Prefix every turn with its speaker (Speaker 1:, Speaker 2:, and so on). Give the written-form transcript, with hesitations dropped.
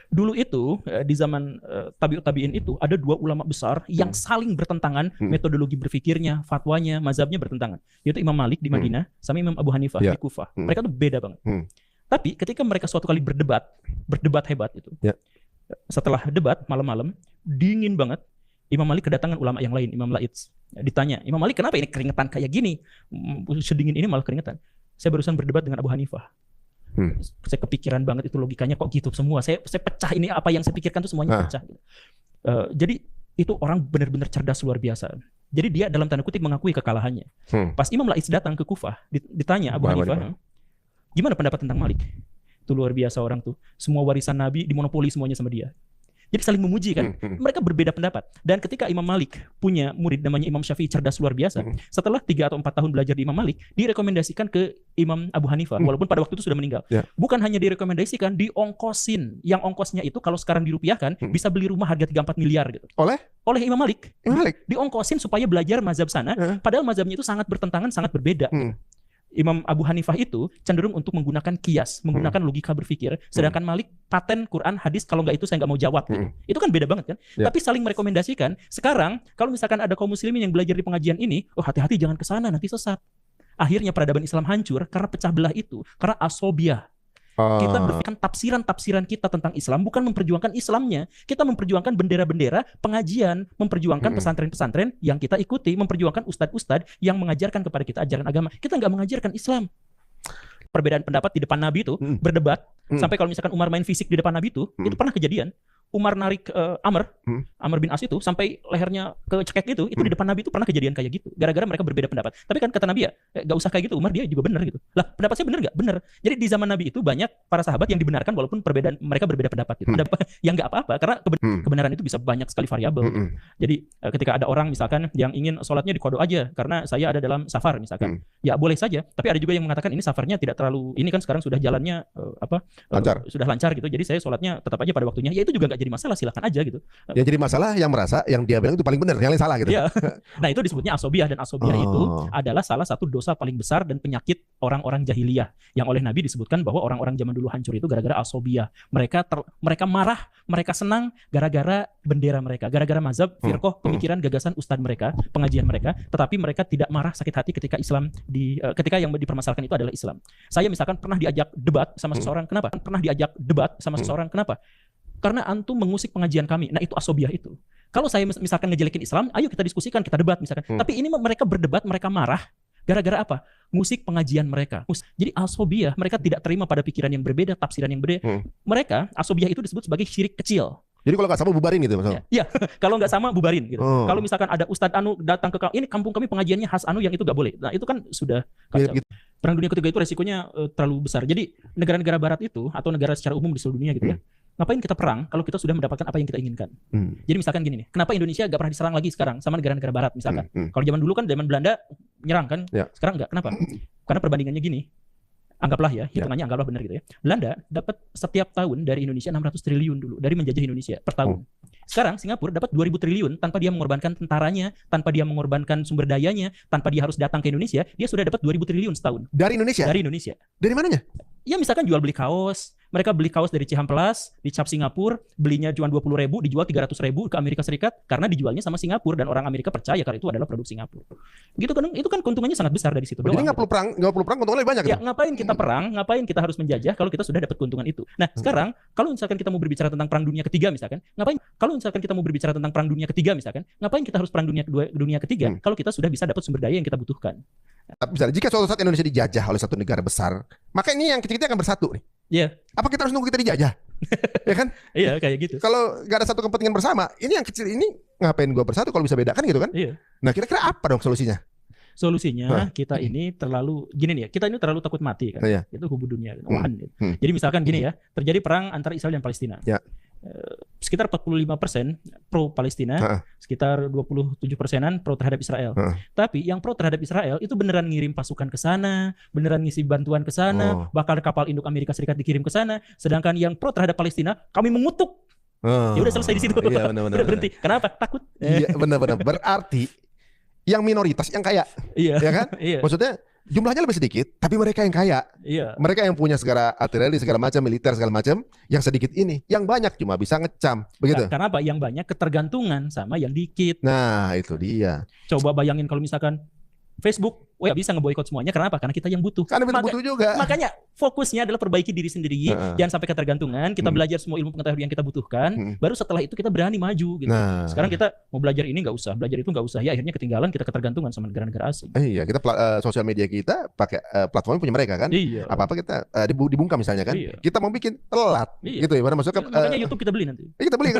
Speaker 1: Dulu itu di zaman tabi'ut tabi'in itu ada dua ulama besar yang saling bertentangan metodologi berpikirnya, fatwanya, mazhabnya bertentangan. Yaitu Imam Malik di Madinah sama Imam Abu Hanifah di Kufah. Mereka tuh beda banget. Tapi ketika mereka suatu kali berdebat hebat itu. Setelah debat malam-malam, dingin banget, Imam Malik kedatangan ulama yang lain, Imam Laits. Ditanya, Imam Malik kenapa ini keringetan kayak gini? Sedingin ini malah keringetan. Saya barusan berdebat dengan Abu Hanifah. Saya kepikiran banget itu logikanya kok gitu semua. Saya pecah ini apa yang saya pikirkan tuh semuanya pecah. Jadi itu orang benar-benar cerdas luar biasa. Jadi dia dalam tanda kutip mengakui kekalahannya. Pas Imam Laits datang ke Kufah, ditanya Abu Hanifah, gimana pendapat tentang Malik? Itu luar biasa orang tuh. Semua warisan Nabi dimonopoli semuanya sama dia. Jadi saling memuji kan. Mereka berbeda pendapat. Dan ketika Imam Malik punya murid namanya Imam Syafi'i cerdas luar biasa, setelah 3 atau 4 tahun belajar di Imam Malik, direkomendasikan ke Imam Abu Hanifah, walaupun pada waktu itu sudah meninggal. Bukan hanya direkomendasikan, diongkosin. Yang ongkosnya itu kalau sekarang dirupiahkan, bisa beli rumah harga 3-4 miliar gitu. Oleh Imam Malik. Diongkosin supaya belajar mazhab sana, padahal mazhabnya itu sangat bertentangan, sangat berbeda. Imam Abu Hanifah itu cenderung untuk menggunakan kias, menggunakan logika berpikir, sedangkan Malik paten Quran, hadis, kalau nggak itu saya nggak mau jawab. Gitu. Itu kan beda banget kan? Tapi saling merekomendasikan. Sekarang kalau misalkan ada kaum muslimin yang belajar di pengajian ini, hati-hati jangan ke sana nanti sesat. Akhirnya peradaban Islam hancur karena pecah belah itu, karena asobiah. Kita berpikirkan tafsiran kita tentang Islam bukan memperjuangkan Islamnya. Kita memperjuangkan bendera-bendera pengajian, memperjuangkan pesantren-pesantren yang kita ikuti, memperjuangkan ustadz-ustadz yang mengajarkan kepada kita ajaran agama. Kita nggak mengajarkan Islam. Perbedaan pendapat di depan Nabi itu berdebat sampai kalau misalkan Umar main fisik di depan Nabi itu pernah kejadian. Umar narik Amr bin As itu sampai lehernya kecekek gitu, itu di depan Nabi itu pernah kejadian kayak gitu. Gara-gara mereka berbeda pendapat. Tapi kan kata Nabi ya, gak usah kayak gitu. Umar dia juga benar gitu. Lah, pendapat saya benar gak? Benar. Jadi di zaman Nabi itu banyak para sahabat yang dibenarkan walaupun perbedaan mereka berbeda pendapat gitu. Ada yang gak apa-apa karena kebenaran itu bisa banyak sekali variabel. Gitu. Jadi ketika ada orang misalkan yang ingin sholatnya di qada aja karena saya ada dalam safar misalkan. Ya boleh saja, tapi ada juga yang mengatakan ini safarnya tidak terlalu ini kan sekarang sudah jalannya sudah lancar gitu. Jadi saya sholatnya tetap aja pada waktunya. Ya itu juga jadi masalah, silakan aja gitu. Ya
Speaker 2: jadi masalah yang merasa yang dia bilang itu paling benar, yang lain salah gitu.
Speaker 1: Ya. Nah itu disebutnya asobiah, dan asobiah itu adalah salah satu dosa paling besar dan penyakit orang-orang jahiliyah yang oleh Nabi disebutkan bahwa orang-orang zaman dulu hancur itu gara-gara asobiah. Mereka marah, mereka senang gara-gara bendera mereka, gara-gara mazhab, firqah, pemikiran, gagasan ustadz mereka, pengajian mereka, tetapi mereka tidak marah sakit hati ketika Islam ketika yang dipermasalahkan itu adalah Islam. Saya misalkan pernah diajak debat sama seseorang, kenapa? Pernah diajak debat sama seseorang, kenapa? Karena antum mengusik pengajian kami. Nah itu asobiah itu. Kalau saya misalkan ngejelekin Islam, ayo kita diskusikan, kita debat misalkan. Tapi ini mereka berdebat, mereka marah. Gara-gara apa? Musik pengajian mereka. Jadi asobiah, mereka tidak terima pada pikiran yang berbeda, tafsiran yang berbeda. Mereka, asobiah itu disebut sebagai syirik kecil.
Speaker 2: Jadi kalau nggak sama bubarin gitu maksudnya?
Speaker 1: Ya, kalau nggak sama bubarin gitu. Kalau misalkan ada Ustadz Anu datang ke ini kampung kami pengajiannya khas Anu yang itu nggak boleh. Nah itu kan sudah kacau. Gitu. Perang dunia ketiga itu resikonya terlalu besar. Jadi negara-negara barat itu atau negara secara umum di seluruh dunia gitu ya. Ngapain kita perang kalau kita sudah mendapatkan apa yang kita inginkan? Jadi misalkan gini nih, kenapa Indonesia gak pernah diserang lagi sekarang sama negara-negara barat misalkan? Kalau zaman dulu kan zaman Belanda nyerang kan, sekarang enggak. Kenapa? Karena perbandingannya gini, anggaplah ya, hitungannya anggaplah benar gitu ya. Belanda dapat setiap tahun dari Indonesia 600 triliun dulu dari menjajah Indonesia per tahun. Sekarang Singapura dapat 2000 triliun tanpa dia mengorbankan tentaranya, tanpa dia mengorbankan sumber dayanya, tanpa dia harus datang ke Indonesia, dia sudah dapat 2000 triliun setahun.
Speaker 2: Dari Indonesia?
Speaker 1: Dari Indonesia.
Speaker 2: Dari mananya?
Speaker 1: Ya misalkan jual beli kaos. Mereka beli kaos dari Cihamplas, dicap Singapura, belinya cuma 20.000, dijual 300.000 ke Amerika Serikat karena dijualnya sama Singapura dan orang Amerika percaya karena itu adalah produk Singapura. Gitu kan, itu kan keuntungannya sangat besar dari situ.
Speaker 2: Jadi nggak perlu perang, keuntungannya lebih banyak.
Speaker 1: Ya, ngapain kita perang, ngapain kita harus menjajah kalau kita sudah dapat keuntungan itu. Nah, sekarang kalau misalkan kita mau berbicara tentang perang dunia ketiga misalkan, ngapain kita harus perang dunia ketiga kalau kita sudah bisa dapat sumber daya yang kita butuhkan.
Speaker 2: Tapi misalnya jika suatu saat Indonesia dijajah oleh satu negara besar, maka ini yang kecil-kecil akan bersatu nih.
Speaker 1: Iya.
Speaker 2: Apa kita harus nunggu kita dijajah? Ya kan?
Speaker 1: Iya, kayak gitu.
Speaker 2: Kalau nggak ada satu kepentingan bersama, ini yang kecil ini ngapain gua bersatu kalau bisa bedakan gitu kan?
Speaker 1: Iya.
Speaker 2: Nah, kira-kira apa dong solusinya?
Speaker 1: Solusinya kita ini terlalu gini nih ya, kita ini terlalu takut mati kan. Itu hubung dunia kan. Jadi misalkan gini ya, terjadi perang antara Israel dan Palestina. Sekitar 45% pro Palestina, sekitar 27%-an pro terhadap Israel. Tapi yang pro terhadap Israel itu beneran ngirim pasukan ke sana, beneran ngisi bantuan ke sana, bahkan kapal induk Amerika Serikat dikirim ke sana. Sedangkan yang pro terhadap Palestina, kami mengutuk. Ya udah selesai di situ.
Speaker 2: Iya,
Speaker 1: udah berhenti. Kenapa? Takut.
Speaker 2: Iya, benar-benar. Berarti yang minoritas yang kaya, ya kan? Maksudnya Jumlahnya lebih sedikit, tapi mereka yang kaya.
Speaker 1: Iya.
Speaker 2: Mereka yang punya segala artileri, segala macam, militer, segala macam. Yang sedikit ini, yang banyak cuma bisa ngecam. Begitu.
Speaker 1: Karena apa? Yang banyak ketergantungan sama yang dikit.
Speaker 2: Nah, itu dia.
Speaker 1: Coba bayangin kalau misalkan Facebook, nggak bisa ngeboikot semuanya. Kenapa? Karena kita yang butuh.
Speaker 2: Karena kita butuh juga.
Speaker 1: Makanya fokusnya adalah perbaiki diri sendiri, jangan sampai ketergantungan. Kita belajar semua ilmu pengetahuan yang kita butuhkan. Baru setelah itu kita berani maju. Gitu.
Speaker 2: Nah.
Speaker 1: Sekarang kita mau belajar ini nggak usah, belajar itu nggak usah. Ya akhirnya ketinggalan, kita ketergantungan sama negara-negara asing.
Speaker 2: Iya, kita sosial media kita pakai platform punya mereka kan.
Speaker 1: Iya.
Speaker 2: Apa-apa kita dibungkam misalnya kan.
Speaker 1: Iya.
Speaker 2: Kita mau bikin telat.
Speaker 1: Iya.
Speaker 2: Gitu ya. Maksudnya
Speaker 1: makanya YouTube kita beli nanti.
Speaker 2: kita beli